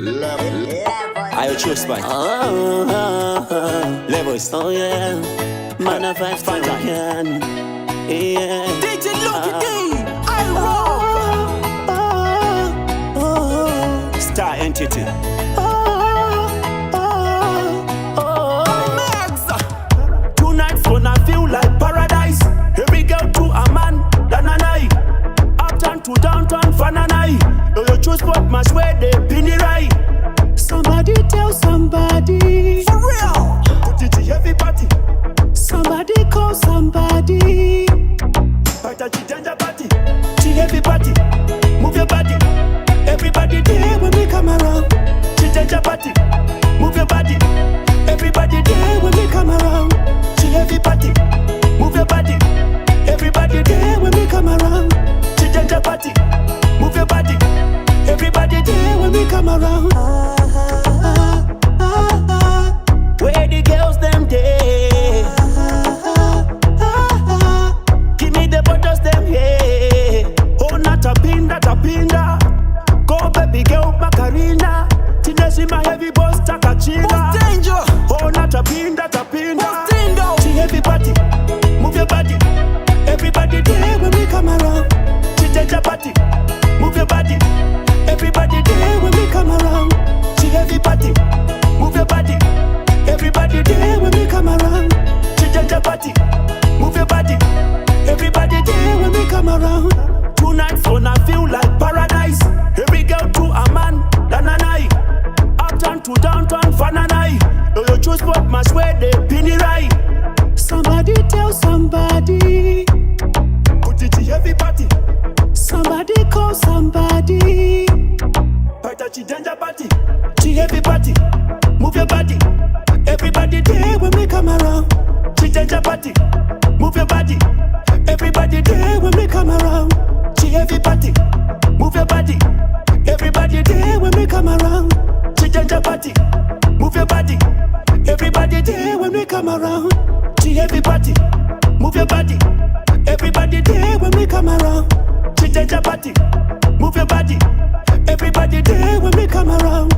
I choose by levels. Oh yeah, man of five again. Yeah. DJ Lucky D, I rock. Star entity. Tonight's gonna feel like paradise. Here we go to a man, Dananai. Uptown to downtown, Fananai. You choose what match where they pin it right. Somebody tell somebody. For real. Put it to everybody. Somebody call somebody. Fight a danger party. To everybody. Move your body. Everybody there when we come around. To danger party. Move your body. Everybody there when we come around. To everybody. Move your body. Everybody there when we come around. To danger party. Move your body. Everybody there when we come around. Where the girls them there? Give me the bottles them here. Oh, not a pinda, ta pinda. Go baby girl Macarena. Tinesi my heavy boss Takachina. Who's danger? Oh, not a pinda, ta pinda. Who's dingo? To everybody, move your body. Everybody there when we come around. To danger party, move your body. Everybody there when we come around. To everybody, move your body. Everybody there when we come around. To danger party, move your body. Everybody there when we come around. Tonight's gonna feel like paradise. Here we go to a man, Dananai. Uptown to downtown, Fananai. You choose what match where they pin it right. Somebody tell somebody. Put it to everybody. Somebody call somebody. Fight a danger party. To everybody. Move your body. Everybody there when we come around. To danger party. Move your body. Everybody there when we come around. To everybody. Move your body. Everybody there when we come around. To danger party. Move your body. Everybody there when we come around. To everybody. Move your body. Everybody there when we come around. To danger party. Move your body. Everybody there when we come around.